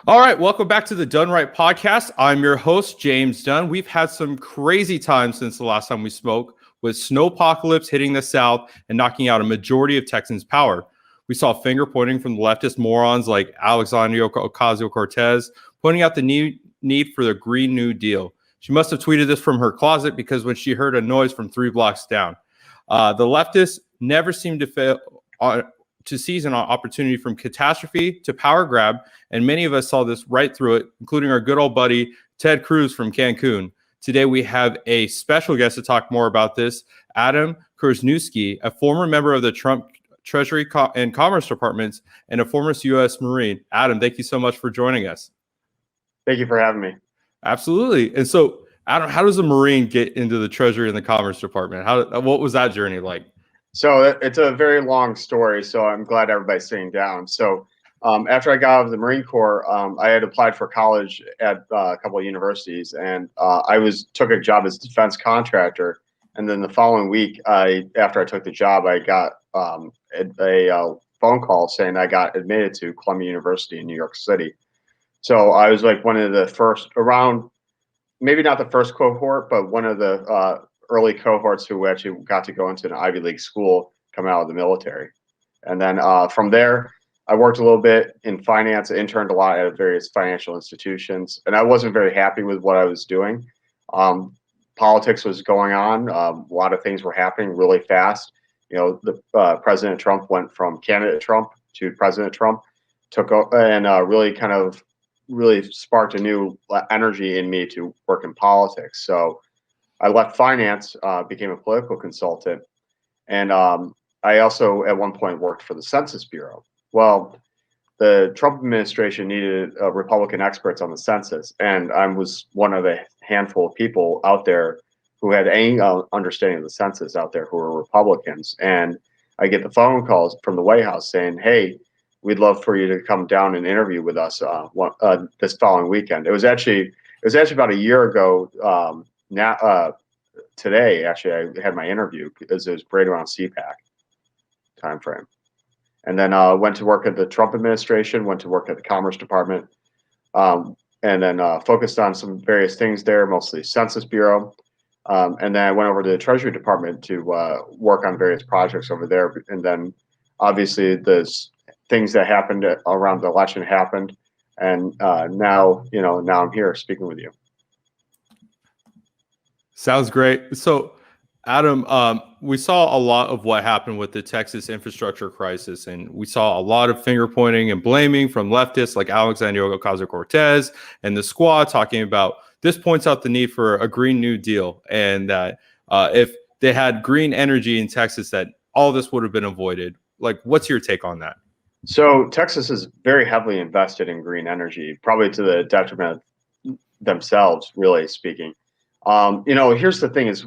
All right, welcome back to the Dunn Right podcast. I'm your host, James Dunn. We've had some crazy times since the last time we spoke, with snowpocalypse hitting the South and knocking out a majority of Texans' power. We saw finger pointing from the leftist morons like Alexandria Ocasio-Cortez, pointing out the need for the Green New Deal. She must have tweeted this from her closet because when she heard a noise from 3 blocks down. The leftists never seem to fail to seize an opportunity from catastrophe to power grab, and many of us saw this right through it, including our good old buddy Ted Cruz from Cancun. Today we have a special guest to talk more about this, Adam Korzeniewski, a former member of the Trump Treasury and Commerce Departments and a former U.S. Marine. Adam, thank you so much for joining us. Thank you for having me. Absolutely. And so, Adam, how does a Marine get into the Treasury and the Commerce Department? What was that journey like? So it's a very long story, so I'm glad everybody's sitting down. So after I got out of the Marine Corps, I had applied for college at a couple of universities, and I took a job as a defense contractor. And then the following week, after I took the job, I got a phone call saying I got admitted to Columbia University in New York City. So I was like one of the first around, maybe not the first cohort, but one of the early cohorts who actually got to go into an Ivy League school coming out of the military. And then from there, I worked a little bit in finance, interned a lot at various financial institutions, and I wasn't very happy with what I was doing. Politics was going on. A lot of things were happening really fast. You know, the President Trump went from candidate Trump to President Trump, really sparked a new energy in me to work in politics. So I left finance, became a political consultant, and I also at one point worked for the Census Bureau. Well, the Trump administration needed Republican experts on the census, and I was one of a handful of people out there who had any understanding of the census out there who were Republicans. And I get the phone calls from the White House saying, "Hey, we'd love for you to come down and interview with us this following weekend." It was actually about a year ago. Today, actually, I had my interview because it was right around CPAC timeframe. And then went to work at the Trump administration, went to work at the Commerce Department, and then focused on some various things there, mostly Census Bureau. And then I went over to the Treasury Department to work on various projects over there. And then obviously the things that happened around the election happened. And now I'm here speaking with you. Sounds great. So, Adam, we saw a lot of what happened with the Texas infrastructure crisis, and we saw a lot of finger pointing and blaming from leftists like Alexandria Ocasio-Cortez and the Squad talking about this points out the need for a Green New Deal, and that if they had green energy in Texas, that all this would have been avoided. Like, what's your take on that? So Texas is very heavily invested in green energy, probably to the detriment of themselves, really speaking. Here's the thing is,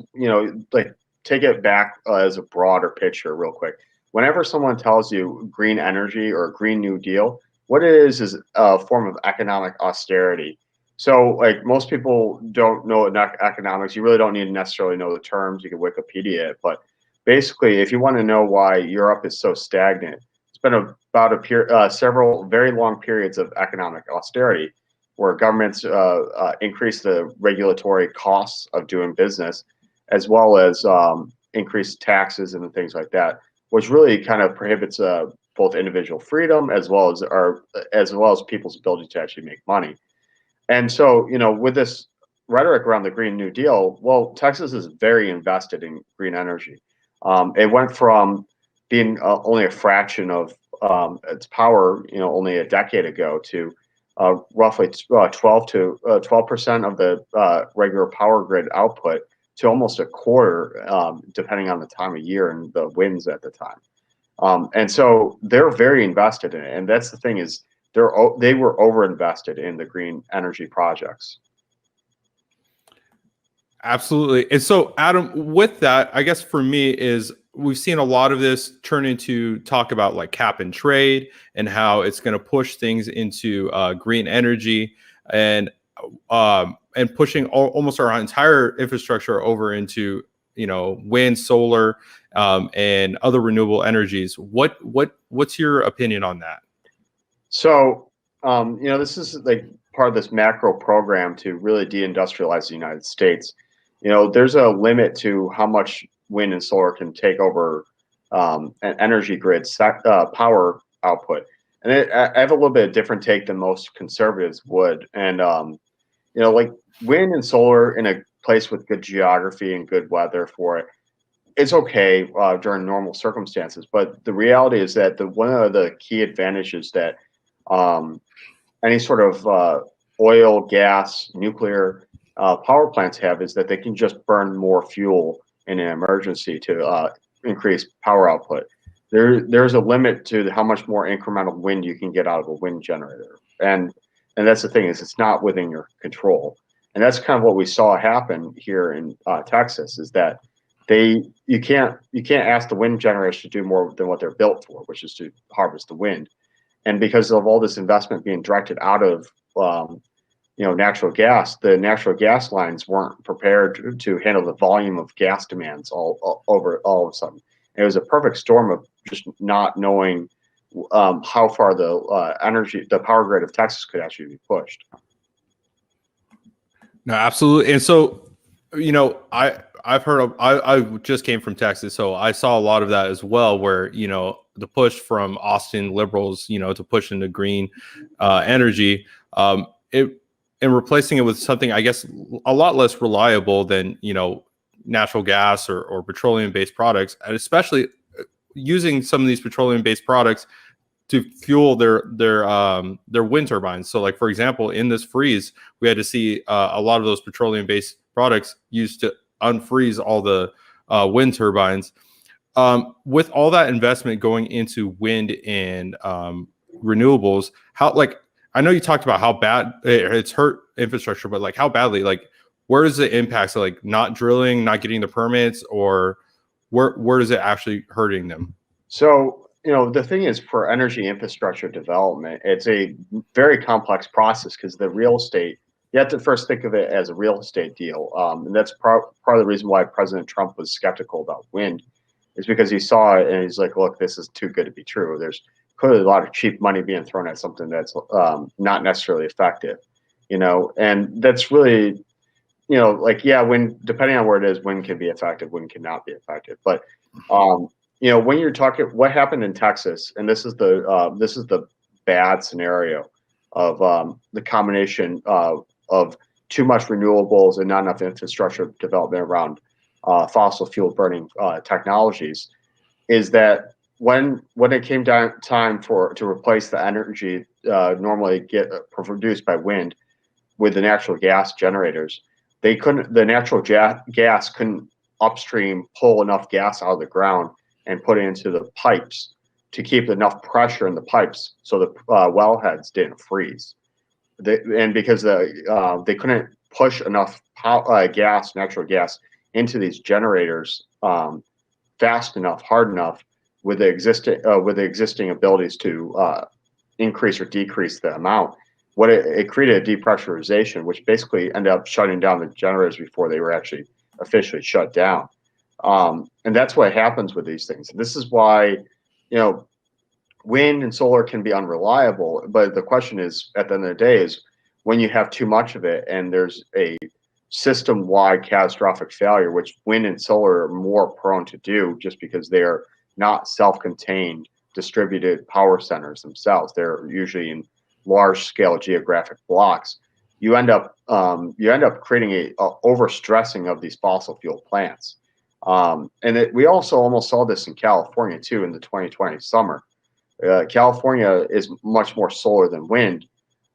like take it back as a broader picture real quick. Whenever someone tells you green energy or Green New Deal, what it is a form of economic austerity. So like most people don't know economics. You really don't need to necessarily know the terms. You can Wikipedia it. But basically, if you want to know why Europe is so stagnant, it's been about several very long periods of economic austerity, where governments increase the regulatory costs of doing business, as well as increase taxes and things like that, which really kind of prohibits both individual freedom as well as people's ability to actually make money. And so, with this rhetoric around the Green New Deal, well, Texas is very invested in green energy. It went from being only a fraction of its power, only a decade ago, to roughly 12% of the regular power grid output to almost a quarter, depending on the time of year and the winds at the time. And so they're very invested in it. And that's the thing is they were overinvested in the green energy projects. Absolutely. And so, Adam, with that, I guess for me is we've seen a lot of this turn into talk about like cap and trade and how it's going to push things into green energy and pushing almost our entire infrastructure over into wind, solar, and other renewable energies. What's your opinion on that? So this is like part of this macro program to really deindustrialize the United States. There's a limit to how much wind and solar can take over an energy grid power output. And I have a little bit of different take than most conservatives would. And like wind and solar in a place with good geography and good weather for it, it's okay during normal circumstances. But the reality is that one of the key advantages that um, any sort of oil, gas, nuclear power plants have is that they can just burn more fuel in an emergency to increase power output. There's a limit to how much more incremental wind you can get out of a wind generator, and that's the thing, is it's not within your control. And that's kind of what we saw happen here in Texas, is that you can't ask the wind generators to do more than what they're built for, which is to harvest the wind. And because of all this investment being directed out of natural gas, the natural gas lines weren't prepared to handle the volume of gas demands all of a sudden. It was a perfect storm of just not knowing how far the power grid of Texas could actually be pushed. No, absolutely. And so, I've heard of, I just came from Texas, so I saw a lot of that as well, where, the push from Austin liberals, to push into green energy, and replacing it with something, I guess, a lot less reliable than, natural gas or petroleum-based products, and especially using some of these petroleum-based products to fuel their wind turbines. So, like, for example, in this freeze, we had to see a lot of those petroleum-based products used to unfreeze all the wind turbines. With all that investment going into wind and renewables, I know you talked about how bad it's hurt infrastructure, but like how badly, like where does it impact? So like not drilling, not getting the permits, or where does it actually hurting them? So, the thing is, for energy infrastructure development, it's a very complex process, because the real estate, you have to first think of it as a real estate deal. And that's part of the reason why President Trump was skeptical about wind, is because he saw it and he's like, look, this is too good to be true. There's clearly a lot of cheap money being thrown at something that's not necessarily effective, and that's really, wind, depending on where it is, wind can be effective, wind cannot be effective. But when you're talking, what happened in Texas, and this is the bad scenario of the combination of too much renewables and not enough infrastructure development around fossil fuel burning technologies, is that when it came down time to replace the energy normally produced by wind with the natural gas generators, the natural gas couldn't upstream pull enough gas out of the ground and put it into the pipes to keep enough pressure in the pipes so the wellheads didn't freeze. And because they couldn't push enough natural gas into these generators fast enough, hard enough, with the existing abilities to increase or decrease the amount. It created a depressurization, which basically ended up shutting down the generators before they were actually officially shut down. And that's what happens with these things. This is why, wind and solar can be unreliable. But the question is, at the end of the day, is when you have too much of it and there's a system-wide catastrophic failure, which wind and solar are more prone to do, just because they're not self-contained distributed power centers themselves. They're usually in large-scale geographic blocks. You end up creating a overstressing of these fossil fuel plants. We also almost saw this in California too in the 2020 summer. California is much more solar than wind,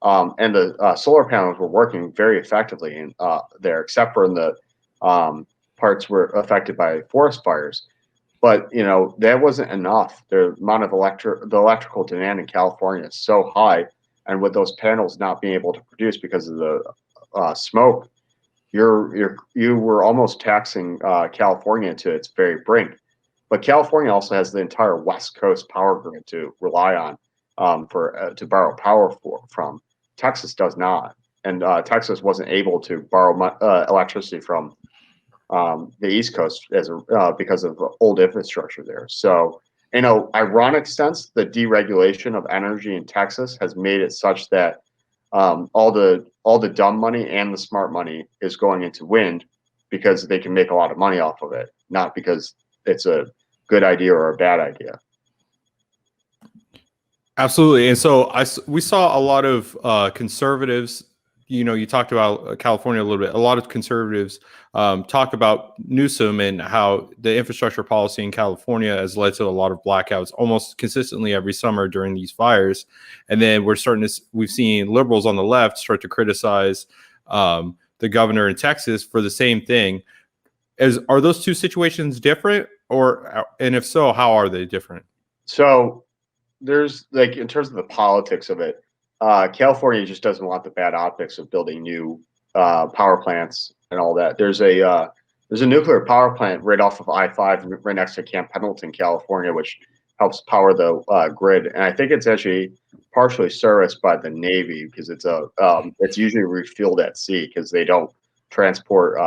and the solar panels were working very effectively in there, except for in the parts were affected by forest fires. But that wasn't enough. The amount of the electrical demand in California is so high, and with those panels not being able to produce because of the smoke, you were almost taxing California to its very brink. But California also has the entire West Coast power grid to rely on to borrow power from. Texas does not, and Texas wasn't able to borrow electricity from the East Coast because of old infrastructure there. So, in a ironic sense, the deregulation of energy in Texas has made it such that all the dumb money and the smart money is going into wind because they can make a lot of money off of it, not because it's a good idea or a bad idea. Absolutely. And so we saw a lot of conservatives, you talked about California a little bit. A lot of conservatives talk about Newsom and how the infrastructure policy in California has led to a lot of blackouts almost consistently every summer during these fires. And then we've seen liberals on the left start to criticize the governor in Texas for the same thing. Are those two situations different, and if so, how are they different? So there's like, in terms of the politics of it, California just doesn't want the bad optics of building new power plants and all that. There's a nuclear power plant right off of I-5, right next to Camp Pendleton, California, which helps power the grid. And I think it's actually partially serviced by the Navy because it's usually refueled at sea because they don't transport.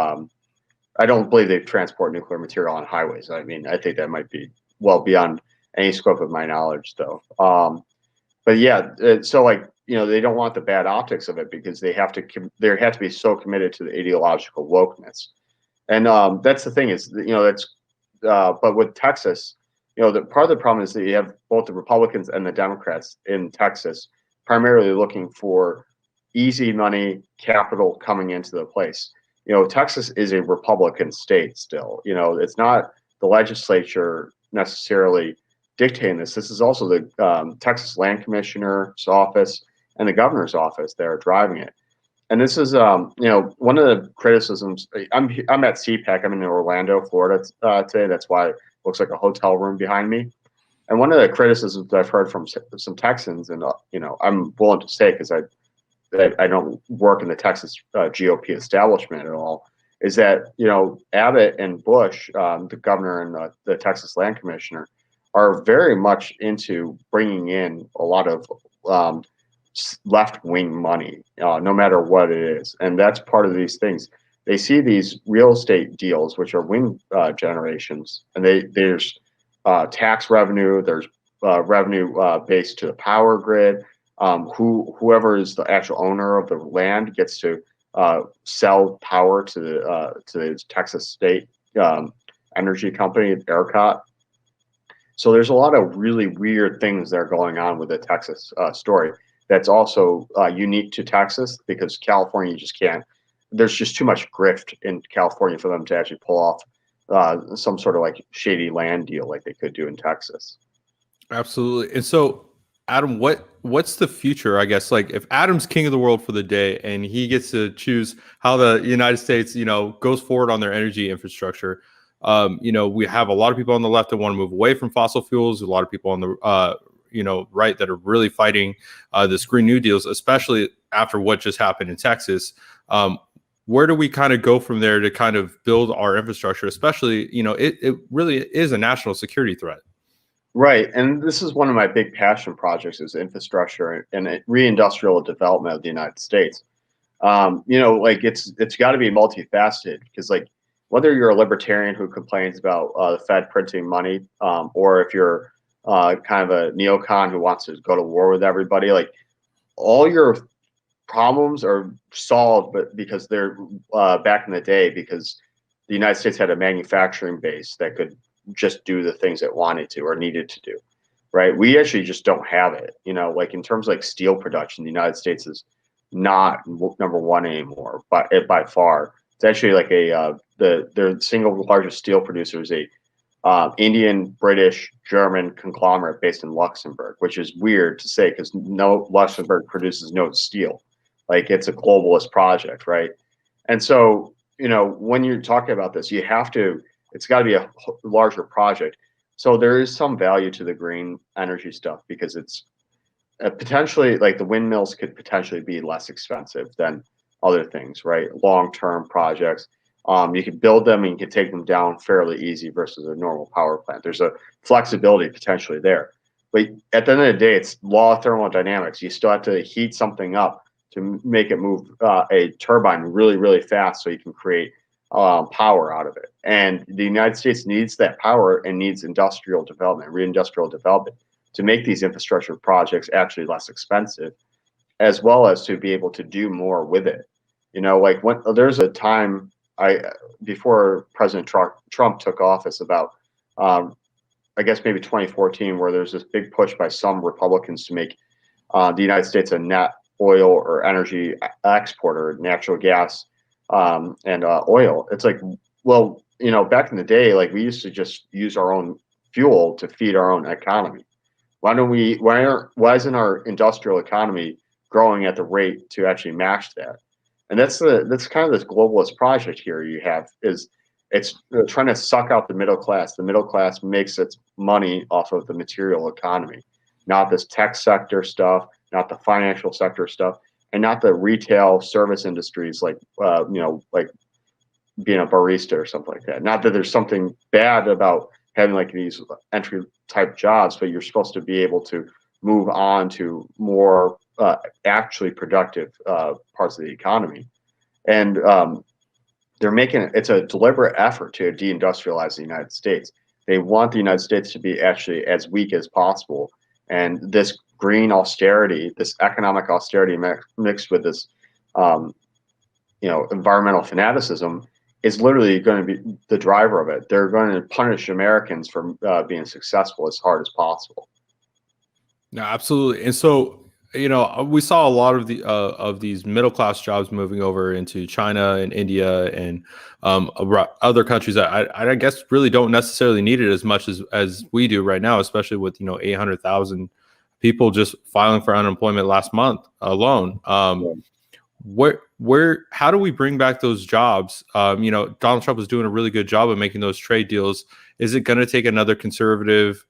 I don't believe they transport nuclear material on highways. I mean, I think that might be well beyond any scope of my knowledge, though. But yeah, so like, they don't want the bad optics of it because they have to be so committed to the ideological wokeness. And that's the thing is, but with Texas, the part of the problem is that you have both the Republicans and the Democrats in Texas primarily looking for easy money, capital coming into the place. Texas is a Republican state still. It's not the legislature necessarily dictating this. This is also the Texas Land Commissioner's office and the governor's office that are driving it. And this is, one of the criticisms. I'm at CPAC. I'm in Orlando, Florida today. That's why it looks like a hotel room behind me. And one of the criticisms that I've heard from some Texans, and I'm willing to say because I don't work in the Texas GOP establishment at all, is that Abbott and Bush, the governor and the Texas Land Commissioner, are very much into bringing in a lot of left-wing money, no matter what it is. And that's part of these things. They see these real estate deals, which are wind generations, and there's tax revenue, there's revenue based to the power grid. Whoever is the actual owner of the land gets to sell power to the Texas State Energy Company, ERCOT. So there's a lot of really weird things that are going on with the Texas story. That's also unique to Texas because California just can't. There's just too much grift in California for them to actually pull off some sort of like shady land deal like they could do in Texas. Absolutely. And so, Adam, what's the future? I guess, like, if Adam's king of the world for the day and he gets to choose how the United States, goes forward on their energy infrastructure. We have a lot of people on the left that want to move away from fossil fuels. A lot of people on the right that are really fighting this Green New Deals, especially after what just happened in Texas. Where do we kind of go from there to kind of build our infrastructure? Especially, it really is a national security threat. Right, and this is one of my big passion projects is infrastructure and reindustrial development of the United States. Like it's got to be multifaceted because, like, whether you're a libertarian who complains about the Fed printing money, or if you're kind of a neocon who wants to go to war with everybody, like, all your problems are solved, but because they're back in the day, because the United States had a manufacturing base that could just do the things it wanted to or needed to do, right? We actually just don't have it. Like in terms of like steel production, the United States is not number one anymore, but by far. It's actually like the single largest steel producer is a Indian, British, German conglomerate based in Luxembourg, which is weird to say because Luxembourg produces no steel. Like, it's a globalist project, right? And so, when you're talking about this, it's got to be a larger project. So there is some value to the green energy stuff because it's potentially, like, the windmills could potentially be less expensive than other things, right? Long-term projects. You can build them and you can take them down fairly easy versus a normal power plant. There's a flexibility potentially there. But at the end of the day, it's law of thermodynamics. You still have to heat something up to make it move a turbine really, really fast so you can create power out of it. And the United States needs that power and needs industrial development, reindustrial development, to make these infrastructure projects actually less expensive, as well as to be able to do more with it. Like when there's a time before President Trump took office, about I guess maybe 2014, where there's this big push by some Republicans to make the United States a net oil or energy exporter, natural gas and oil. It's like, well, back in the day, like we used to just use our own fuel to feed our own economy. Why isn't our industrial economy growing at the rate to actually match that? And that's kind of this globalist project here you have, is it's trying to suck out the middle class. The middle class makes its money off of the material economy, not this tech sector stuff, not the financial sector stuff, and not the retail service industries like like being a barista or something like that. Not that there's something bad about having like these entry type jobs, but you're supposed to be able to move on to more actually productive parts of the economy. And they're making it's a deliberate effort to deindustrialize the United States. They want the United States to be actually as weak as possible. And this green austerity, this economic austerity mixed with this, environmental fanaticism, is literally going to be the driver of it. They're going to punish Americans for being successful as hard as possible. No, absolutely. And so, we saw a lot of these middle class jobs moving over into China and India and other countries that I guess really don't necessarily need it as much as we do right now, especially with 800,000 people just filing for unemployment last month alone. How do we bring back those jobs? Donald Trump was doing a really good job of making those trade deals. Is it going to take another conservative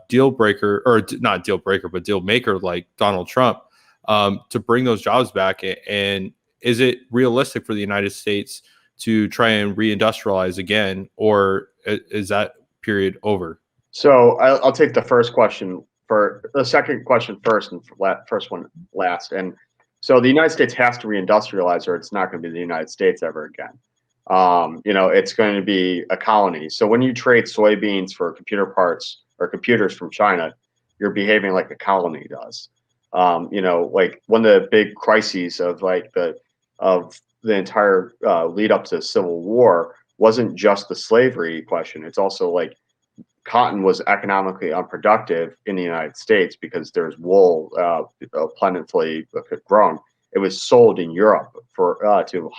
deal breaker, or not deal breaker, but deal maker like Donald Trump to bring those jobs back? And is it realistic for the United States to try and reindustrialize again, or is that period over? So I'll take the first question for the second question first, and first one last. And so the United States has to reindustrialize, or it's not going to be the United States ever again. It's going to be a colony. So when you trade soybeans for computer parts or computers from China, you're behaving like a colony does. Like one of the big crises of the entire lead up to the Civil War wasn't just the slavery question. It's also like cotton was economically unproductive in the United States because there's wool plentifully grown. It was sold in Europe for to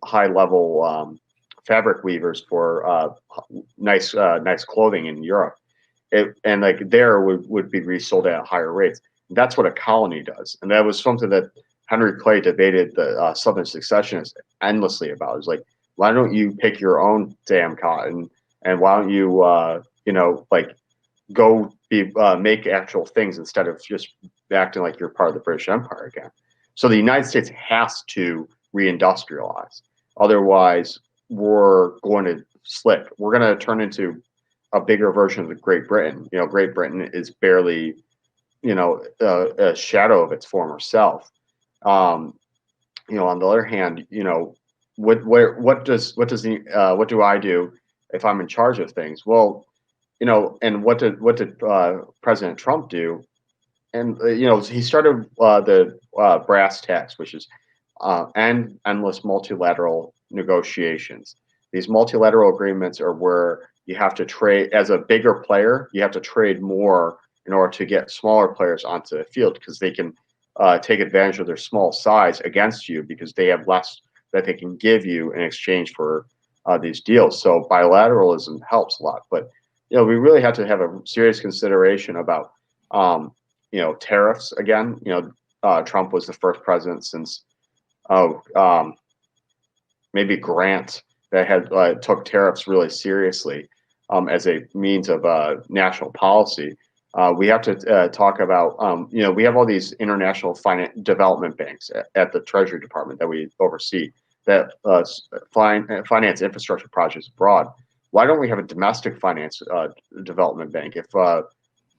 high level fabric weavers for nice clothing in Europe. And like there would be resold at higher rates. That's what a colony does, and that was something that Henry Clay debated the Southern secessionists endlessly about. It was like, why don't you pick your own damn cotton, and why don't you go make actual things instead of just acting like you're part of the British Empire again. So the United States has to reindustrialize, otherwise we're going to slip. We're going to turn into a bigger version of the Great Britain. Great Britain is barely a shadow of its former self. On the other hand, what do I do if I'm in charge of things? Well, and what did President Trump do? And he started the brass tacks, which is endless multilateral negotiations. These multilateral agreements are where you have to trade as a bigger player. You have to trade more in order to get smaller players onto the field, because they can take advantage of their small size against you, because they have less that they can give you in exchange for these deals. So bilateralism helps a lot, but we really have to have a serious consideration about tariffs again. Trump was the first president since maybe Grant that had took tariffs really seriously as a means of national policy. We have to talk about, we have all these international development banks at the Treasury Department that we oversee that finance infrastructure projects abroad. Why don't we have a domestic finance development bank? If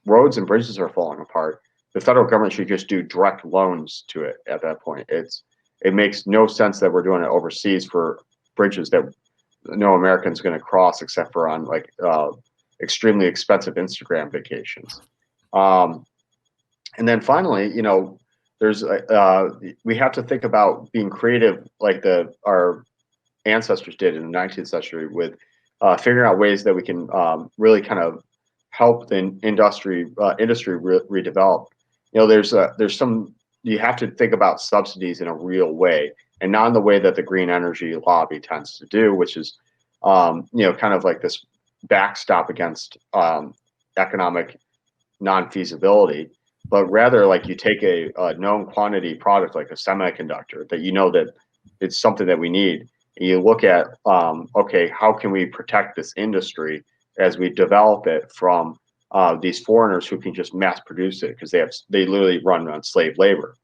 roads and bridges are falling apart, the federal government should just do direct loans to it at that point. It makes no sense that we're doing it overseas for bridges that no American's going to cross except for on like extremely expensive Instagram vacations. And then finally, you know, there's we have to think about being creative, like our ancestors did in the 19th century, with figuring out ways that we can really kind of help the industry redevelop. You know, there's some, you have to think about subsidies in a real way, and not in the way that the green energy lobby tends to do, which is you know, kind of like this backstop against economic non-feasibility, but rather like you take a known quantity product like a semiconductor that you know that it's something that we need, and you look at okay, how can we protect this industry as we develop it from these foreigners who can just mass produce it because they literally run on slave labor.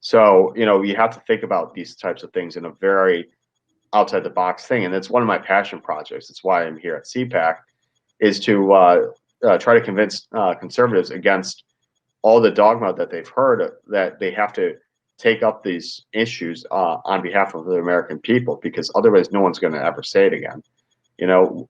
So you know, you have to think about these types of things in a very outside the box thing, and it's one of my passion projects. It's why I'm here at CPAC, is to try to convince conservatives against all the dogma that they've heard that they have to take up these issues on behalf of the American people, because otherwise no one's going to ever say it again. You know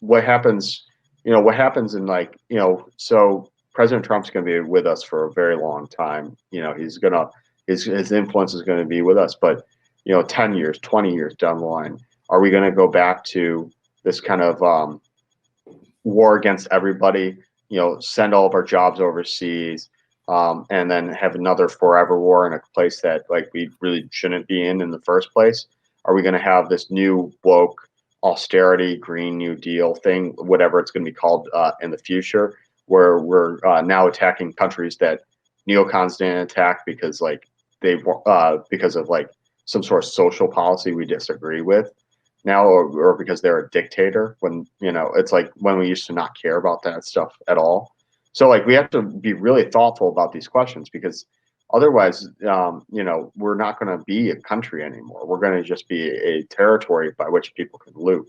what happens. You know what happens in, like, you know, so President Trump's going to be with us for a very long time. You know, he's gonna his influence is going to be with us, but you know, 10 years, 20 years down the line, are we going to go back to this kind of war against everybody? You know, send all of our jobs overseas, and then have another forever war in a place that like we really shouldn't be in the first place? Are we going to have this new woke austerity Green New Deal thing, whatever it's going to be called in the future, where we're now attacking countries that neocons didn't attack because like because of like some sort of social policy we disagree with now, or because they're a dictator, when, you know, it's like when we used to not care about that stuff at all. So like we have to be really thoughtful about these questions, because otherwise, you know, we're not going to be a country anymore. We're going to just be a territory by which people can loot.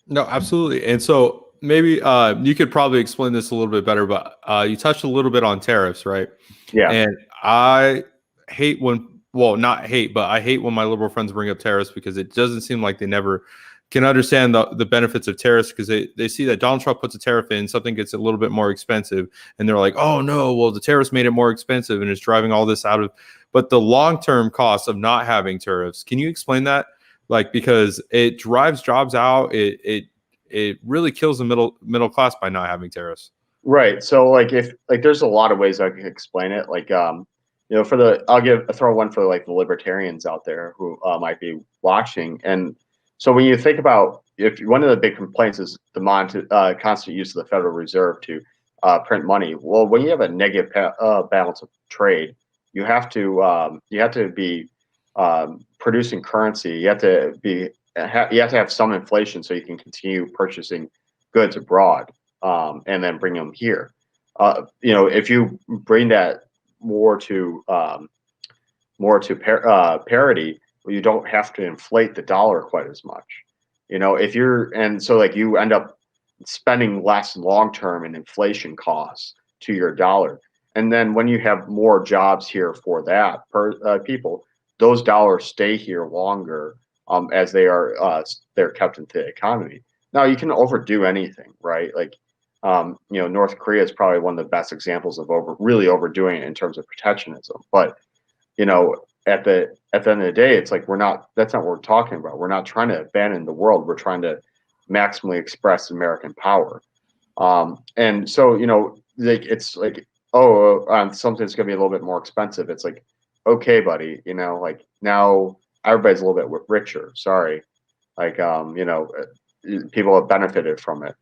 No, absolutely. And so maybe you could probably explain this a little bit better, but you touched a little bit on tariffs, right? Yeah. And I hate when, well, not hate, but I hate when my liberal friends bring up tariffs, because it doesn't seem like they never can understand the benefits of tariffs, because they see that Donald Trump puts a tariff in, something gets a little bit more expensive, and they're like, oh no, well, the tariffs made it more expensive and it's driving all this out of, but the long-term cost of not having tariffs, can you explain that? Like, because it drives jobs out, it really kills the middle class by not having tariffs. Right. So like if like there's a lot of ways I can explain it. Like you know, I'll throw one for like the libertarians out there who might be watching. And so when you think about, if one of the big complaints is the constant use of the Federal Reserve to print money. Well, when you have a negative balance of trade, you have to be producing currency. You have to have some inflation so you can continue purchasing goods abroad, and then bring them here. You know, if you bring that more to parity, well, you don't have to inflate the dollar quite as much. You know, and so like you end up spending less long term in inflation costs to your dollar. And then when you have more jobs here for that people, those dollars stay here longer, as they're kept into the economy. Now you can overdo anything, right? Like, you know, North Korea is probably one of the best examples of really overdoing it in terms of protectionism. But you know, at the end of the day, it's like that's not what we're talking about. We're not trying to abandon the world. We're trying to maximally express American power. And so, you know, like it's like, oh, something's gonna be a little bit more expensive. It's like, okay, buddy, you know, like now everybody's a little bit richer. Sorry, like you know, people have benefited from it.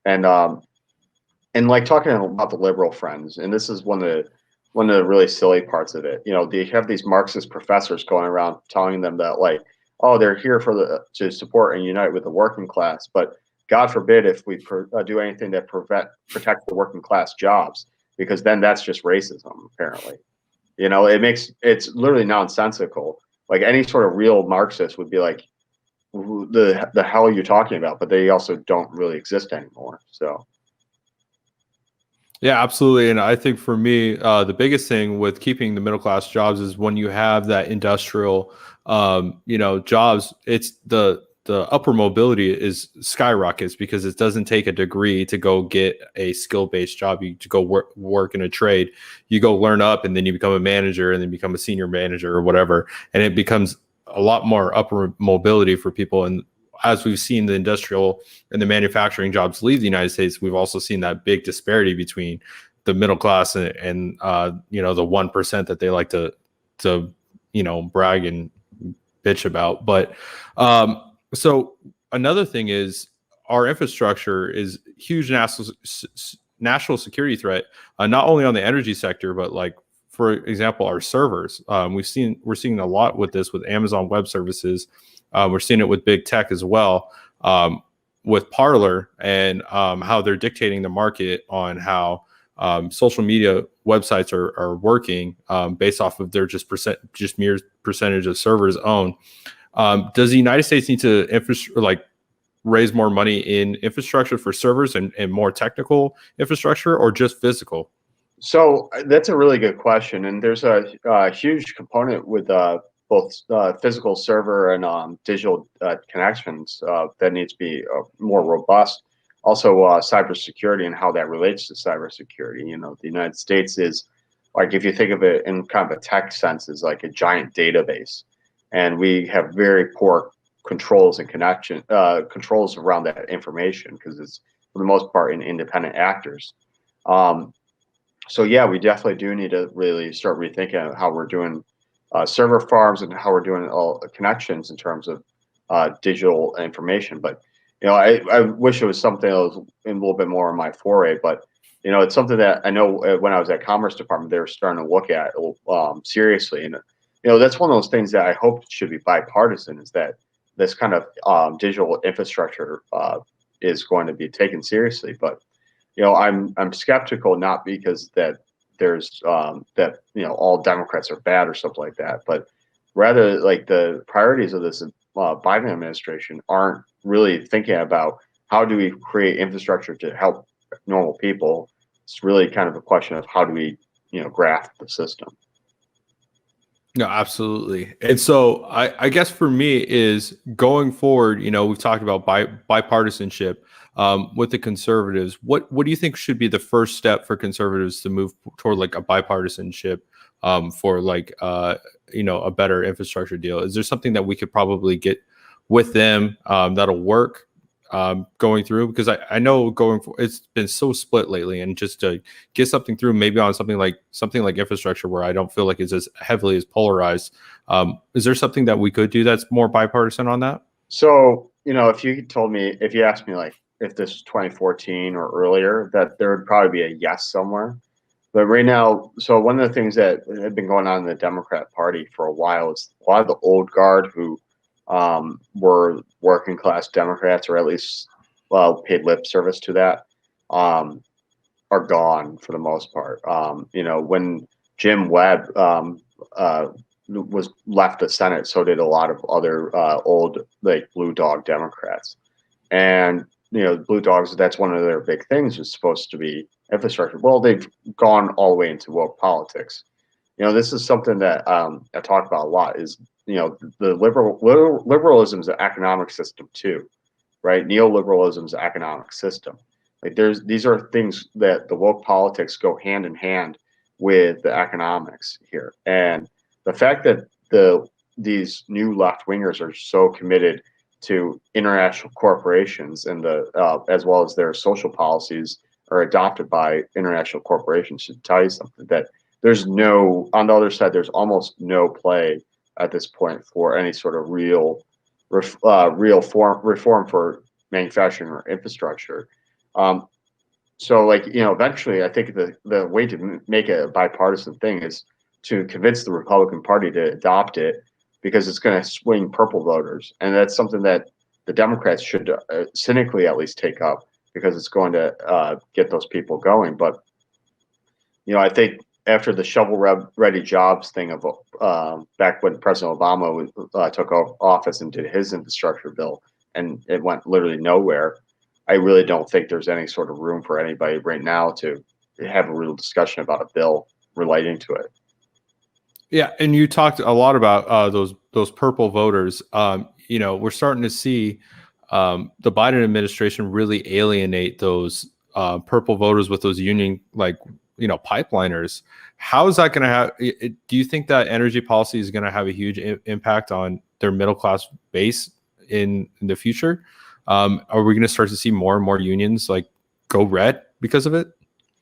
And like talking about the liberal friends, and this is one of the really silly parts of it. You know, they have these Marxist professors going around telling them that like, oh, they're here to support and unite with the working class, but God forbid if we do anything that protect the working class jobs, because then that's just racism, apparently. You know, it's literally nonsensical. Like any sort of real Marxist would be like, the hell are you talking about? But they also don't really exist anymore. So. Yeah, absolutely. And I think for me, the biggest thing with keeping the middle class jobs is when you have that industrial, jobs. It's the upper mobility is skyrockets because it doesn't take a degree to go get a skill based job. You to go work in a trade, you go learn up, and then you become a manager, and then become a senior manager or whatever, and it becomes a lot more upper mobility for people. And as we've seen the industrial and the manufacturing jobs leave the United States, we've also seen that big disparity between the middle class and the 1% that they like to brag and bitch about. But so another thing is our infrastructure is huge national security threat, not only on the energy sector, but like for example, our servers. We're seeing a lot with this with Amazon Web Services. We're seeing it with big tech as well, with Parler and how they're dictating the market on how social media websites are working based off of their just mere percentage of servers owned. Does the United States need to raise more money in infrastructure for servers and more technical infrastructure, or just physical? So that's a really good question, and there's a huge component with both physical server and digital connections that needs to be more robust. Also, cybersecurity and how that relates to cybersecurity. The United States is, like, if you think of it in kind of a tech sense, is like a giant database, and we have very poor controls and controls around that information because it's for the most part in independent actors. Um, so yeah, we definitely do need to really start rethinking how we're doing server farms and how we're doing all the connections in terms of digital information. But I wish it was something that was a little bit more in my foray. But it's something that I know when I was at Commerce Department, they were starting to look at seriously. And that's one of those things that I hope should be bipartisan, is that this kind of digital infrastructure is going to be taken seriously. But I'm skeptical, not because that there's that all Democrats are bad or something like that, but rather like the priorities of this Biden administration aren't really thinking about how do we create infrastructure to help normal people. It's really kind of a question of how do we graft the system. No, absolutely. And so I guess for me is going forward, we've talked about bipartisanship with the conservatives. What do you think should be the first step for conservatives to move toward like a bipartisanship for like, a better infrastructure deal? Is there something that we could probably get with them that'll work going through? Because I know it's been so split lately, and just to get something through, maybe on something like infrastructure, where I don't feel like it's as heavily as polarized. Is there something that we could do that's more bipartisan on that? So if you asked me, like, if this was 2014 or earlier, that there would probably be a yes somewhere. But right now, so one of the things that had been going on in the Democrat Party for a while is a lot of the old guard who were working class Democrats, or at least paid lip service to that, are gone for the most part. When Jim Webb was left the Senate, so did a lot of other old, like, blue dog Democrats. And blue dogs, that's one of their big things, is supposed to be infrastructure. Well, they've gone all the way into woke politics. This is something that I talk about a lot, is the liberalism is an economic system too, right? Neoliberalism is an economic system. Like, these are things that the woke politics go hand in hand with the economics here. And the fact that these new left wingers are so committed to international corporations, and as well as their social policies are adopted by international corporations, should tell you something, that on the other side, there's almost no play at this point for any sort of real reform for manufacturing or infrastructure. So, eventually, I think the way to make it a bipartisan thing is to convince the Republican Party to adopt it, because it's going to swing purple voters, and that's something that the Democrats should cynically at least take up, because it's going to get those people going. But I think after the shovel-ready jobs thing of back when President Obama took office and did his infrastructure bill, and it went literally nowhere, I really don't think there's any sort of room for anybody right now to have a real discussion about a bill relating to it. Yeah, and you talked a lot about those purple voters. We're starting to see the Biden administration really alienate those purple voters with those union pipeliners. How is that going to have? Do you think that energy policy is going to have a huge impact on their middle class base in the future? Are we going to start to see more and more unions like go red because of it?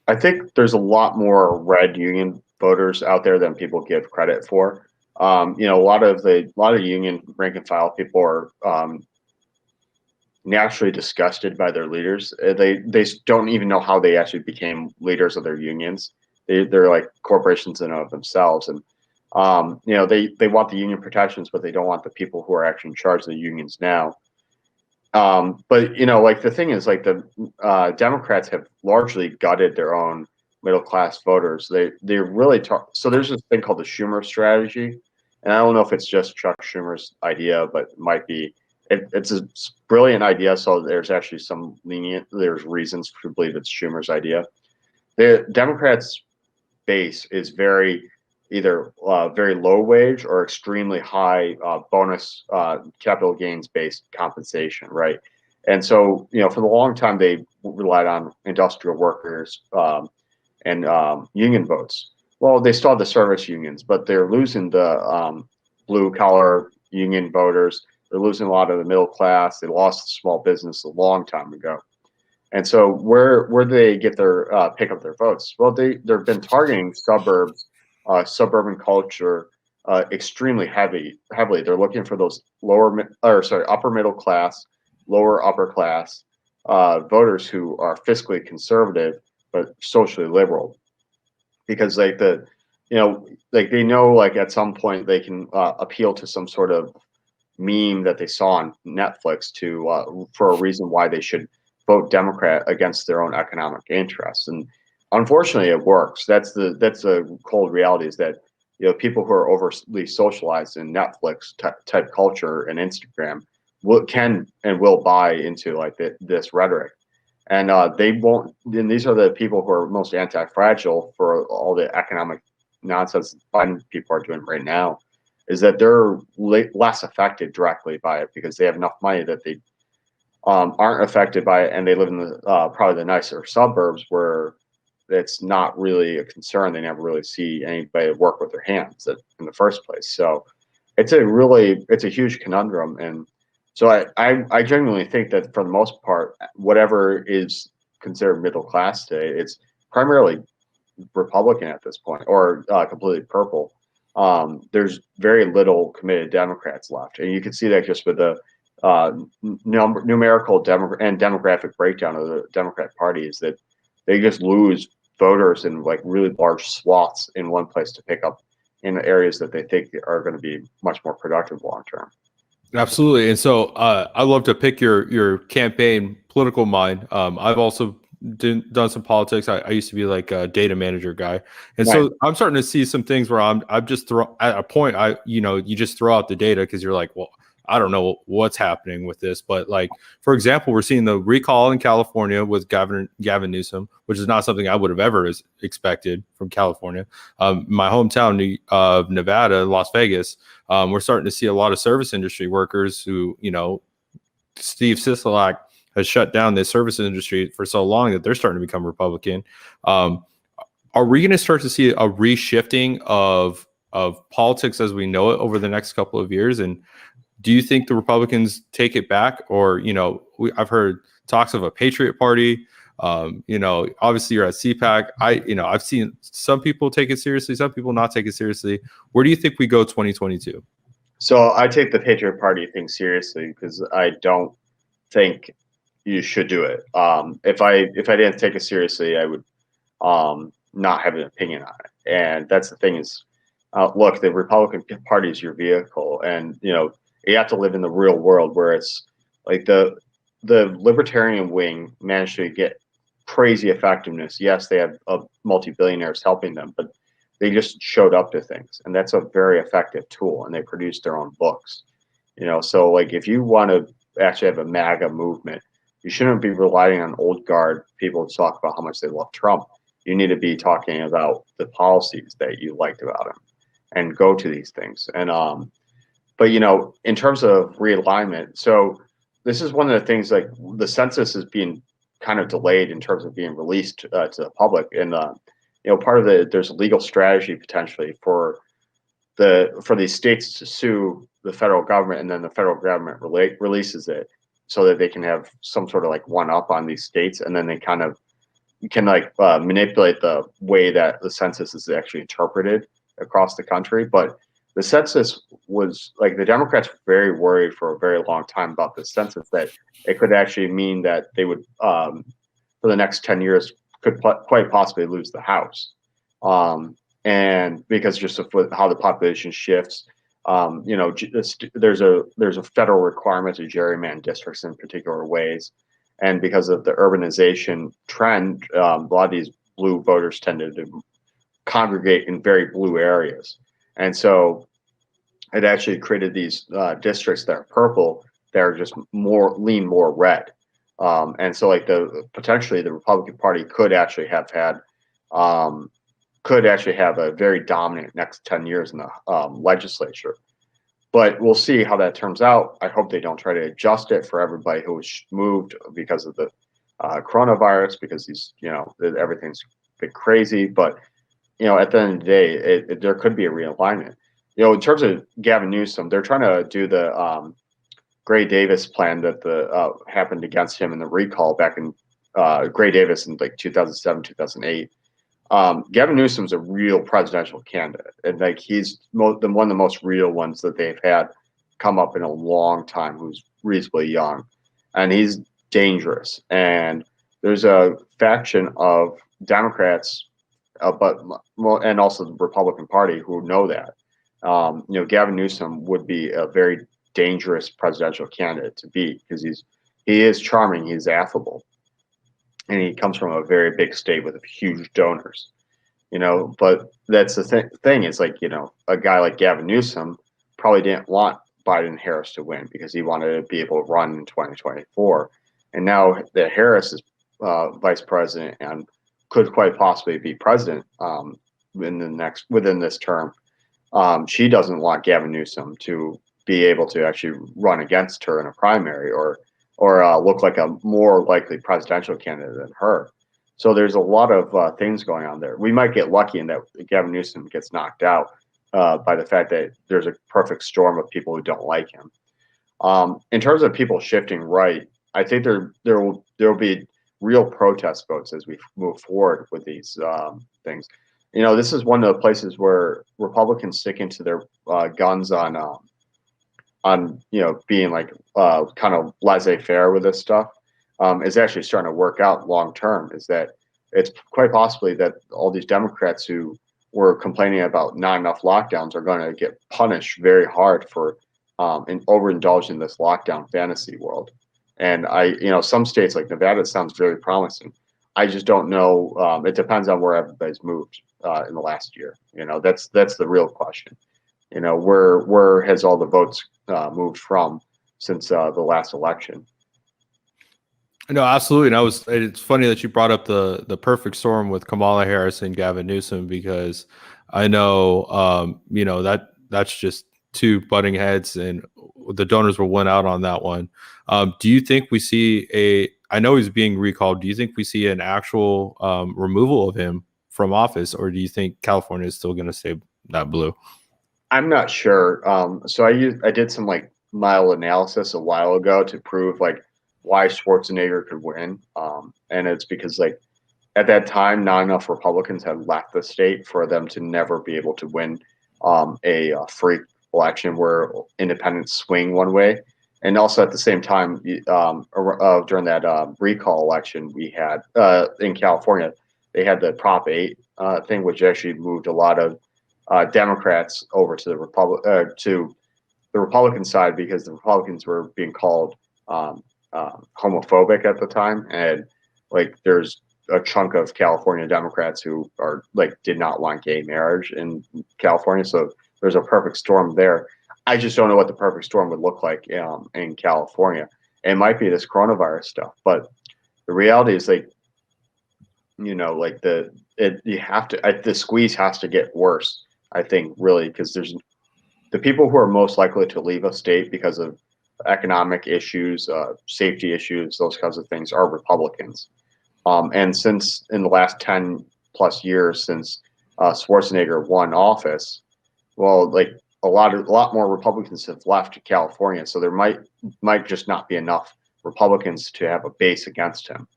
I think there's a lot more red union voters out there than people give credit for. A lot of union rank and file people are naturally disgusted by their leaders. They don't even know how they actually became leaders of their unions. They're like corporations in and of themselves, and they want the union protections, but they don't want the people who are actually in charge of the unions now. But the thing is, like the Democrats have largely gutted their own middle class voters. They really talk. So there's this thing called the Schumer strategy, and I don't know if it's just Chuck Schumer's idea, but it might be. It's a brilliant idea. So there's actually there's reasons to believe it's Schumer's idea. The Democrats' base is either very low wage or extremely high bonus capital gains based compensation, right? And so, for the long time, they relied on industrial workers and union votes. Well, they still have the service unions, but they're losing the blue collar union voters. They're losing a lot of the middle class. They lost small business a long time ago. And so where do they get their pick up their votes? Well, they've been targeting suburbs, suburban culture, extremely heavily. They're looking for those upper middle class, lower upper class voters who are fiscally conservative but socially liberal, because they know like at some point they can appeal to some sort of meme that they saw on Netflix for a reason why they should vote Democrat against their own economic interests. And unfortunately, it works. That's the cold reality, is that people who are overly socialized in Netflix type culture and Instagram can and will buy into like this rhetoric, and they won't. And these are the people who are most anti-fragile for all the economic nonsense Biden people are doing right now, is that they're less affected directly by it because they have enough money that they aren't affected by it, and they live in the probably the nicer suburbs where it's not really a concern. They never really see anybody work with their hands in the first place. So it's a huge conundrum, and so I genuinely think that for the most part, whatever is considered middle class today, it's primarily Republican at this point, or completely purple. There's very little committed Democrats left, and you can see that just with the numerical and demographic breakdown of the Democrat Party, is that they just lose voters in like really large swaths in one place to pick up in areas that they think are going to be much more productive long term. Absolutely. And so I love to pick your campaign political mind. I've also done some politics. I used to be like a data manager guy. And so I'm starting to see some things where I'm just at a point, you just throw out the data because you're like, well, I don't know what's happening with this. But like, for example, we're seeing the recall in California with Gavin Newsom, which is not something I would have ever expected from California. My hometown of Nevada, Las Vegas, we're starting to see a lot of service industry workers who, Steve Sisolak has shut down the service industry for so long that they're starting to become Republican. Are we going to start to see a reshifting of politics as we know it over the next couple of years? And do you think the Republicans take it back, or I've heard talks of a Patriot Party? Obviously you're at CPAC. I've seen some people take it seriously, some people not take it seriously. Where do you think we go 2022? So I take the Patriot Party thing seriously because I don't think you should do it. If I didn't take it seriously, I would not have an opinion on it. And that's the thing is, look, the Republican Party is your vehicle, and you have to live in the real world where it's like the libertarian wing managed to get crazy effectiveness. Yes, they have multi-billionaires helping them, but they just showed up to things, and that's a very effective tool, and they produce their own books. So like if you want to actually have a MAGA movement, you shouldn't be relying on old guard people to talk about how much they love Trump. You need to be talking about the policies that you liked about him and go to these things. And but in terms of realignment, so this is one of the things, like the census is being kind of delayed in terms of being released to the public. And part of there's a legal strategy potentially for these states to sue the federal government, and then the federal government releases it so that they can have some sort of like one up on these states, and then they kind of can manipulate the way that the census is actually interpreted across the country. But the census was like, the Democrats were very worried for a very long time about the census, that it could actually mean that they would, for the next 10 years, could quite possibly lose the House. And because just of how the population shifts, there's a federal requirement to gerrymander districts in particular ways. And because of the urbanization trend, a lot of these blue voters tended to congregate in very blue areas. And so it actually created these districts that are purple that are just lean more red. And so potentially the Republican Party could actually have a very dominant next 10 years in the legislature. But we'll see how that turns out. I hope they don't try to adjust it for everybody who was moved because of the coronavirus, because everything's been crazy. But at the end of the day, there could be a realignment. In terms of Gavin Newsom, they're trying to do the Gray Davis plan that happened against him in the recall back in Gray Davis in like 2007, 2008. Gavin Newsom's a real presidential candidate, and like he's one of the most real ones that they've had come up in a long time, who's reasonably young, and he's dangerous. And there's a faction of Democrats, and also the Republican Party, who know that. Gavin Newsom would be a very dangerous presidential candidate to beat, because he is charming, he's affable, and he comes from a very big state with huge donors. But that's the thing is, like, a guy like Gavin Newsom probably didn't want Biden and Harris to win, because he wanted to be able to run in 2024. And now that Harris is vice president and could quite possibly be president within this term, she doesn't want Gavin Newsom to be able to actually run against her in a primary, or look like a more likely presidential candidate than her. So there's a lot of things going on there. We might get lucky in that Gavin Newsom gets knocked out by the fact that there's a perfect storm of people who don't like him. In terms of people shifting right, I think there will be real protest votes as we move forward with these things. This is one of the places where Republicans stick into their guns on being like kind of laissez-faire with this stuff, is actually starting to work out long term. Is that it's quite possibly that all these Democrats who were complaining about not enough lockdowns are going to get punished very hard for overindulging this lockdown fantasy world. And some states like Nevada sounds very promising. I just don't know. It depends on where everybody's moved in the last year. That's the real question. Where has all the votes moved from since the last election? No, absolutely. And it's funny that you brought up the perfect storm with Kamala Harris and Gavin Newsom, because I know, that's just two butting heads, and the donors will win out on that one. Do you think we see I know he's being recalled. Do you think we see an actual removal of him from office, or do you think California is still going to stay that blue? I'm not sure. So I did some like mild analysis a while ago to prove like why Schwarzenegger could win. And it's because like at that time, not enough Republicans had left the state for them to never be able to win a free election where independents swing one way. And also at the same time, during that recall election we had in California, they had the Prop 8 thing, which actually moved a lot of Democrats over to the Republican side, because the Republicans were being called homophobic at the time, and like there's a chunk of California Democrats who are like did not want gay marriage in California. So there's a perfect storm there. I just don't know what the perfect storm would look like in California. It might be this coronavirus stuff, but the reality is like you have to. The squeeze has to get worse. I think really because there's the people who are most likely to leave a state because of economic issues, safety issues, those kinds of things are Republicans. And since in the last 10 plus years since Schwarzenegger won office, well, like a lot more Republicans have left California, so there might just not be enough Republicans to have a base against him,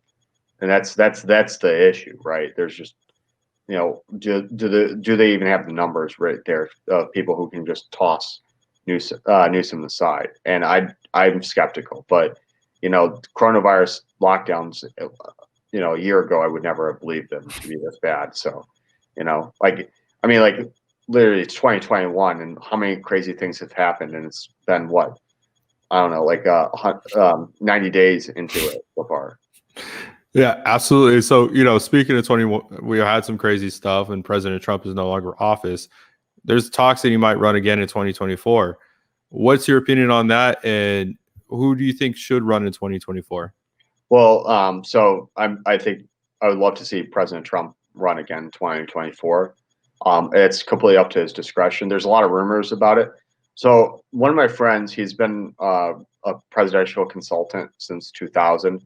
and that's the issue, right? There's just do they even have the numbers right there of people who can just toss Newsom aside? And I'm skeptical, but coronavirus lockdowns, a year ago I would never have believed them to be this bad. So, like literally it's 2021, and how many crazy things have happened, and it's been what I don't know, like 90 days into it so far. Yeah, absolutely. So, speaking of 21, we had some crazy stuff, and President Trump is no longer office. There's talks that he might run again in 2024. What's your opinion on that, and who do you think should run in 2024? Well, so I think I would love to see President Trump run again in 2024. It's completely up to his discretion. There's a lot of rumors about it. So one of my friends, he's been a presidential consultant since 2000.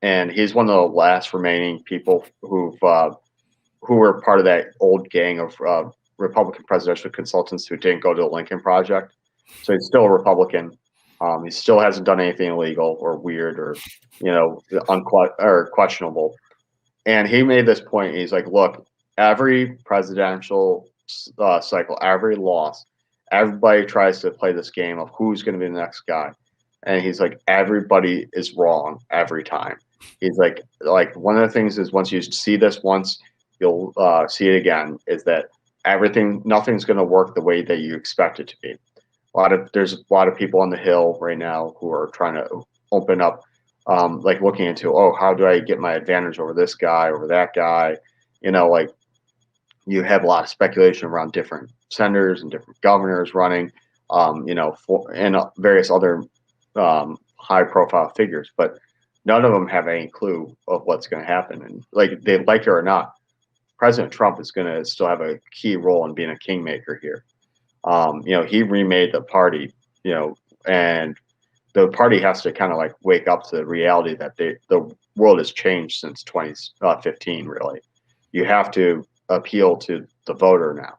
And he's one of the last remaining people who were part of that old gang of Republican presidential consultants who didn't go to the Lincoln Project. So he's still a Republican. He still hasn't done anything illegal or weird or questionable. And he made this point. He's like, look, every presidential cycle, every loss, everybody tries to play this game of who's going to be the next guy. And he's like, everybody is wrong every time. He's like one of the things is once you see this once, you'll see it again, is that nothing's going to work the way that you expect it to be. There's a lot of people on the Hill right now who are trying to open up, looking into, how do I get my advantage over this guy, over that guy? You have a lot of speculation around different senators and different governors running, and various other high profile figures, but none of them have any clue of what's going to happen. And they like it or not, President Trump is going to still have a key role in being a kingmaker here. He remade the party, and the party has to kind of wake up to the reality that the world has changed since 2015. Really, you have to appeal to the voter now.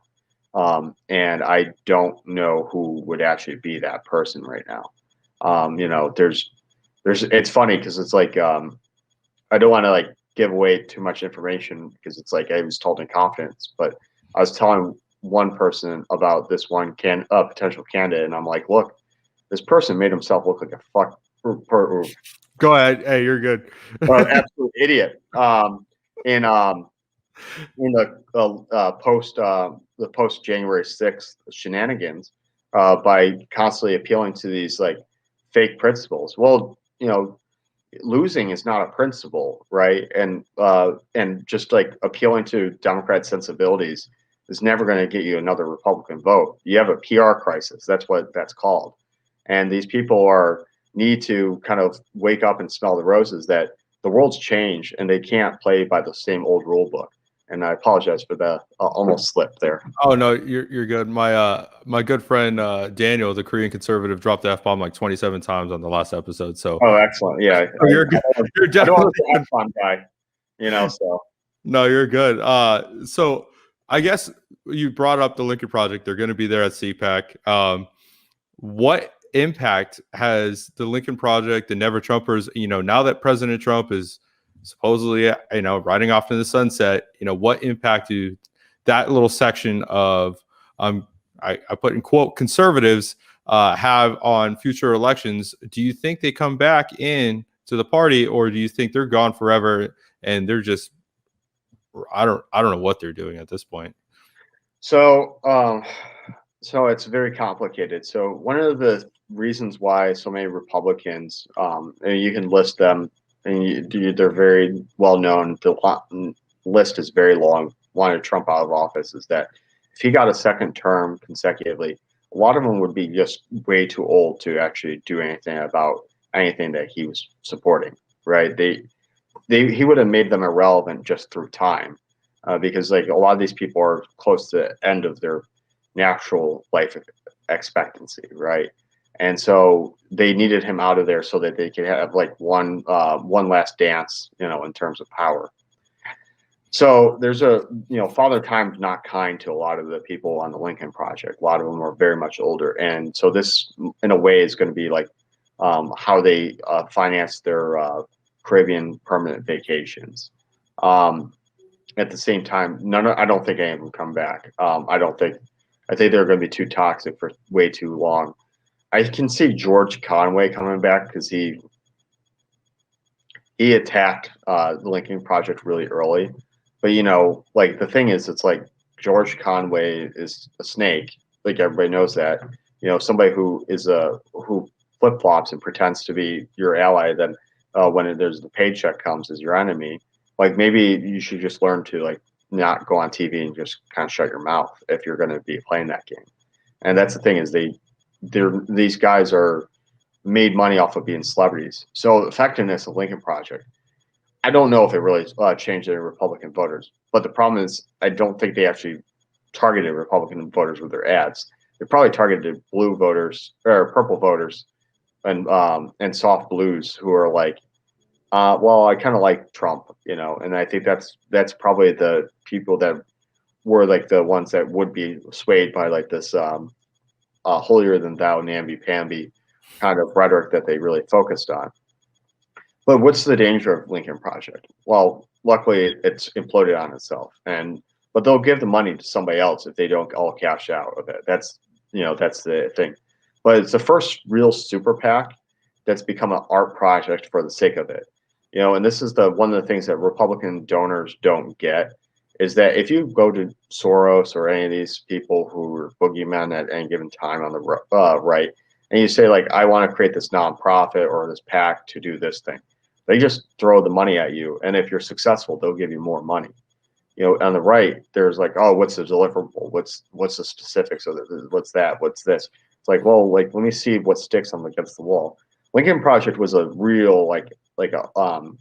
And I don't know who would actually be that person right now. It's funny because it's I don't want to give away too much information because it's I was told in confidence, but I was telling one person about this one potential candidate, and I'm like, look, this person made himself look like a fuck. Go ahead. Hey, you're good. Absolute idiot. In the post January 6th shenanigans, by constantly appealing to these fake principles. Well, losing is not a principle, right? And just appealing to Democrat sensibilities is never going to get you another Republican vote. You have a PR crisis. That's what that's called. And these people need to kind of wake up and smell the roses that the world's changed and they can't play by the same old rule book. And I apologize for the almost slip there. Oh no, you're good. My good friend Daniel, the Korean conservative, dropped the F-bomb 27 times on the last episode. So excellent. Yeah. You're good. You're definitely the F-bomb guy. So no, you're good. So I guess you brought up the Lincoln Project. They're going to be there at CPAC. What impact has the Lincoln Project, the Never Trumpers, now that President Trump is supposedly, riding off in the sunset, what impact do that little section of, I put in quote, conservatives have on future elections? Do you think they come back in to the party, or do you think they're gone forever and they're just, I don't know what they're doing at this point? So it's very complicated. So one of the reasons why so many Republicans, and you can list them, and they're very well known. The list is very long. Wanted Trump out of office is that if he got a second term consecutively, a lot of them would be just way too old to actually do anything about anything that he was supporting. Right? He would have made them irrelevant just through time. because like a lot of these people are close to the end of their natural life expectancy, right? And so they needed him out of there so that they could have like one last dance, in terms of power. So there's Father Time's not kind to a lot of the people on the Lincoln Project. A lot of them are very much older, and so this, in a way, is going to be like how they finance their Caribbean permanent vacations. At the same time, I don't think any of them come back. I think they're going to be too toxic for way too long. I can see George Conway coming back because he attacked the Lincoln Project really early. But like the thing is, it's like George Conway is a snake. Like everybody knows that. Somebody who flip flops and pretends to be your ally, then when there's the paycheck comes as your enemy. Like maybe you should just learn to like not go on TV and just kind of shut your mouth if you're going to be playing that game. And that's the thing is these guys are made money off of being celebrities. So effectiveness of Lincoln Project, I don't know if it really changed the Republican voters. But the problem is I don't think they actually targeted Republican voters with their ads. They probably targeted blue voters or purple voters and soft blues who are like, well, I kind of like Trump, and I think that's probably the people that were like the ones that would be swayed by like this holier than thou, namby-pamby kind of rhetoric that they really focused on. But what's the danger of Lincoln Project? Well, luckily it's imploded on itself, but they'll give the money to somebody else if they don't all cash out of it. That's the thing. But it's the first real super PAC that's become an art project for the sake of it. And this is one of the things that Republican donors don't get is that if you go to Soros or any of these people who are boogeymen at any given time on the right, and you say like, I want to create this nonprofit or this PAC to do this thing, they just throw the money at you, and if you're successful, they'll give you more money. On the right, there's like, oh, what's the deliverable? What's the specifics of this? What's that? What's this? It's like, well, like let me see what sticks on against the wall. Lincoln Project was a real like a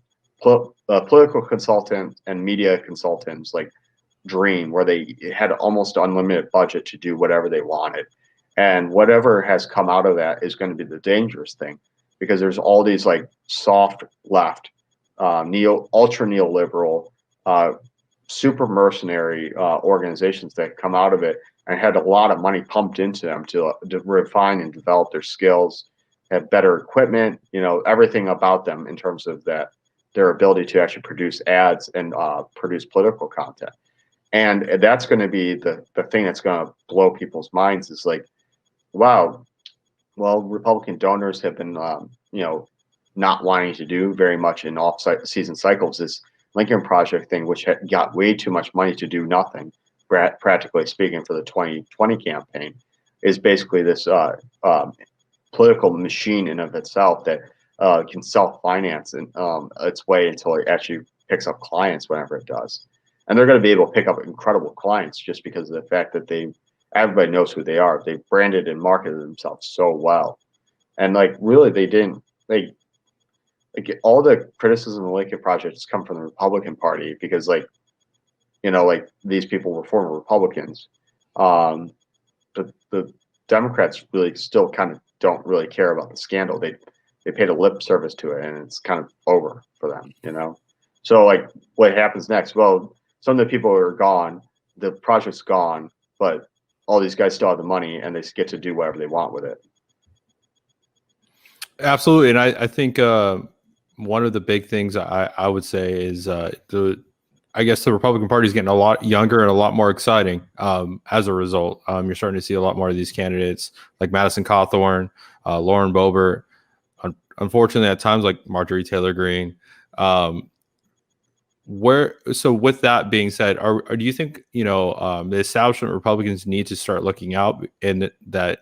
political consultant and media consultants like dream where they had almost unlimited budget to do whatever they wanted, and whatever has come out of that is going to be the dangerous thing, because there's all these like soft left, ultra neoliberal, super mercenary organizations that come out of it and had a lot of money pumped into them to refine and develop their skills, have better equipment, everything about them in terms of their ability to actually produce ads and produce political content. And that's going to be the thing that's going to blow people's minds is like, wow, well, Republican donors have been, not wanting to do very much in off-season cycles. This Lincoln Project thing, which got way too much money to do nothing, practically speaking, for the 2020 campaign, is basically this political machine in of itself that can self-finance its way until it actually picks up clients whenever it does. And they're going to be able to pick up incredible clients just because of the fact that everybody knows who they are. They've branded and marketed themselves so well. And like, really, like all the criticism of the Lincoln Project has come from the Republican Party because like these people were former Republicans. But the Democrats really still kind of don't really care about the scandal. They paid a lip service to it, and it's kind of over for them, So like, what happens next? Well, some of the people are gone, the project's gone, but all these guys still have the money, and they get to do whatever they want with it. Absolutely, and I think one of the big things I would say is I guess the Republican Party is getting a lot younger and a lot more exciting as a result. You're starting to see a lot more of these candidates like Madison Cawthorn, Lauren Boebert, unfortunately at times like Marjorie Taylor Greene. So with that being said, do you think the establishment Republicans need to start looking out and that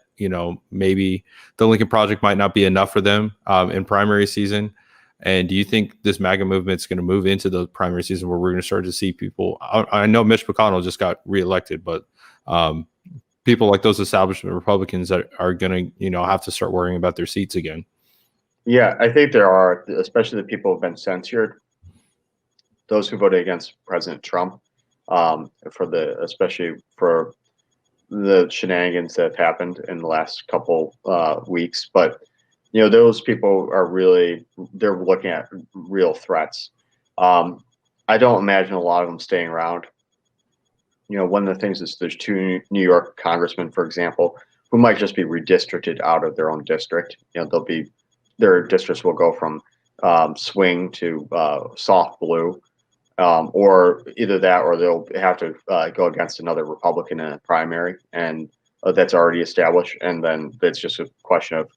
maybe the Lincoln Project might not be enough for them in primary season? And do you think this MAGA movement is going to move into the primary season where we're going to start to see people? I know Mitch McConnell just got reelected, but people like those establishment Republicans that are going to have to start worrying about their seats again. Yeah, I think there are, especially the people who've been censured, those who voted against President Trump. especially for the shenanigans that have happened in the last couple weeks. But those people are they're looking at real threats. I don't imagine a lot of them staying around. One of the things is there's two New York congressmen, for example, who might just be redistricted out of their own district. Their districts will go from swing to soft blue, or either that, or they'll have to go against another Republican in a primary, and that's already established. And then it's just a question of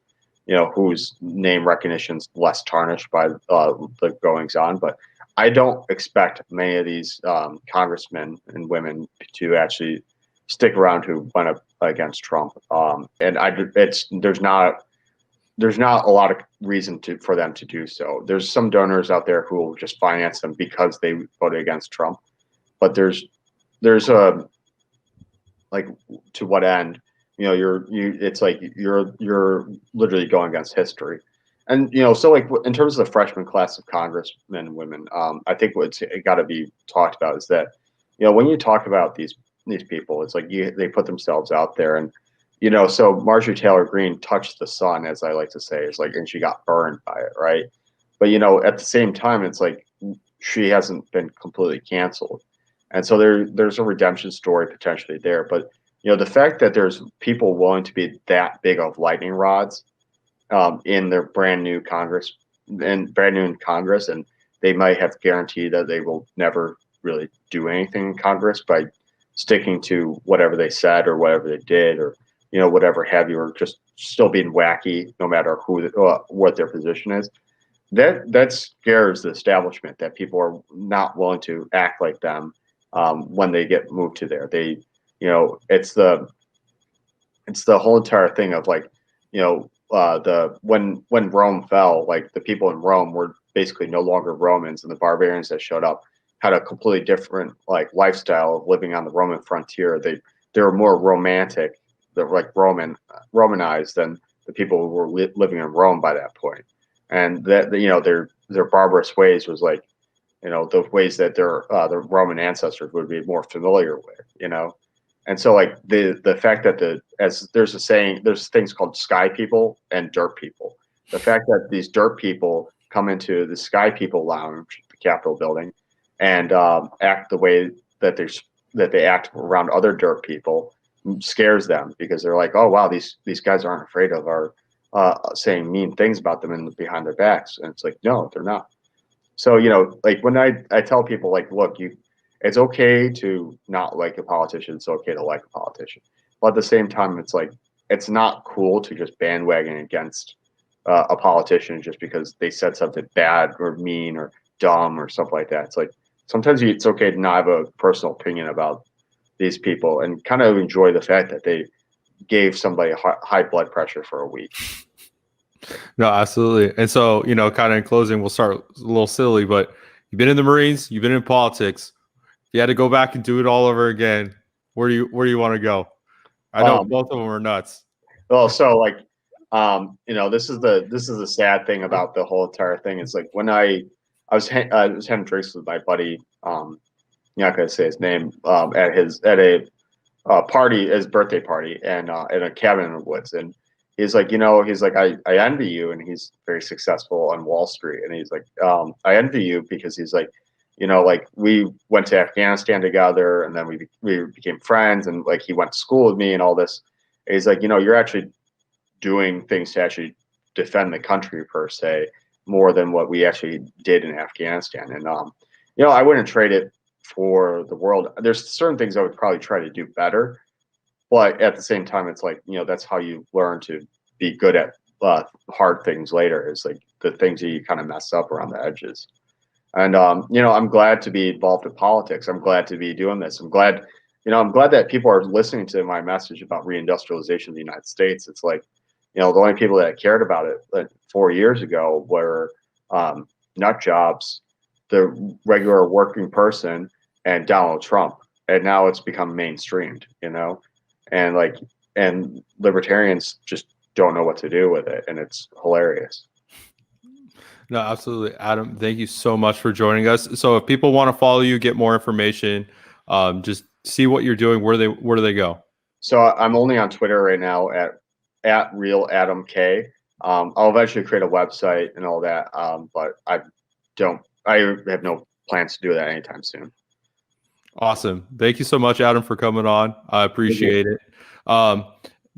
whose name recognition's less tarnished by the goings on. But I don't expect many of these congressmen and women to actually stick around who went up against Trump. And there's not a lot of reason for them to do so. There's some donors out there who will just finance them because they voted against Trump. But there's a, like, to what end? It's like you're literally going against history. And so, like, in terms of the freshman class of congressmen and women, I think what's got to be talked about is that when you talk about these people, it's like they put themselves out there, and so Marjorie Taylor Greene touched the sun, as I like to say, is like, and she got burned by it, right? But at the same time, it's like she hasn't been completely canceled, and so there's a redemption story potentially there. But the fact that there's people willing to be that big of lightning rods in their brand new in Congress, and they might have guaranteed that they will never really do anything in Congress by sticking to whatever they said or whatever they did, or whatever have you, or just still being wacky no matter what their position is. That scares the establishment, that people are not willing to act like them when they get moved to there. It's the whole entire thing of, like, when Rome fell, like, the people in Rome were basically no longer Romans, and the barbarians that showed up had a completely different, like, lifestyle of living on the Roman frontier. They were more romantic, they're like Romanized than the people who were living in Rome by that point. And that their barbarous ways was like the ways that their Roman ancestors would be more familiar with. And so, like, the fact that there's a saying, there's things called sky people and dirt people. The fact that these dirt people come into the sky people lounge, the Capitol building, and act the way that they act around other dirt people scares them, because they're like, oh wow, these guys aren't afraid of our saying mean things about them and behind their backs. And it's like, no, they're not. So like, when I tell people, like, look, it's okay to not like a politician, it's okay to like a politician, but at the same time, it's like, it's not cool to just bandwagon against a politician just because they said something bad or mean or dumb or something like that. It's like, sometimes it's okay to not have a personal opinion about these people and kind of enjoy the fact that they gave somebody high blood pressure for a week. No, absolutely. And so, kind of in closing, we'll start a little silly, but you've been in the Marines, you've been in politics. If you had to go back and do it all over again, where do you want to go? I know both of them are nuts. Well, so, like, this is the sad thing about the whole entire thing. Is like, when I was having drinks with my buddy, I'm not gonna say his name, at a party, his birthday party, and in a cabin in the woods. And he's like, I envy you. And he's very successful on Wall Street. And he's like, I envy you, because he's like, like, we went to Afghanistan together, and then we became friends, and, like, he went to school with me and all this. And he's like, you're actually doing things to actually defend the country, per se, more than what we actually did in Afghanistan. And I wouldn't trade it for the world. There's certain things I would probably try to do better, but at the same time, it's like, that's how you learn to be good at hard things later, is like the things that you kind of mess up around the edges. And I'm glad to be involved in politics. I'm glad to be doing this. I'm glad that people are listening to my message about reindustrialization of the United States. It's like, the only people that cared about it, like, 4 years ago, were nut jobs, the regular working person, and Donald Trump. And now it's become mainstreamed, and libertarians just don't know what to do with it. And it's hilarious. No, absolutely. Adam, thank you so much for joining us. So if people want to follow you, get more information, just see what you're doing. Where do they go? So I'm only on Twitter right now at real Adam K. I'll eventually create a website and all that, but I have no plans to do that anytime soon. Awesome. Thank you so much, Adam, for coming on. I appreciate it.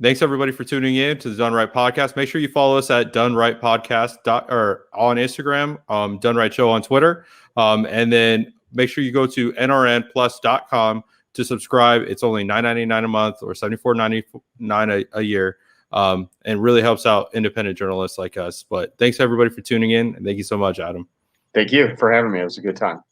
Thanks everybody for tuning in to the Done Right Podcast. Make sure you follow us at Done Right Podcast or on Instagram, Done Right Show on Twitter. And then make sure you go to nrnplus.com to subscribe. It's only $9.99 a month or $74.99 a year. And really helps out independent journalists like us. But thanks everybody for tuning in. And thank you so much, Adam. Thank you for having me. It was a good time.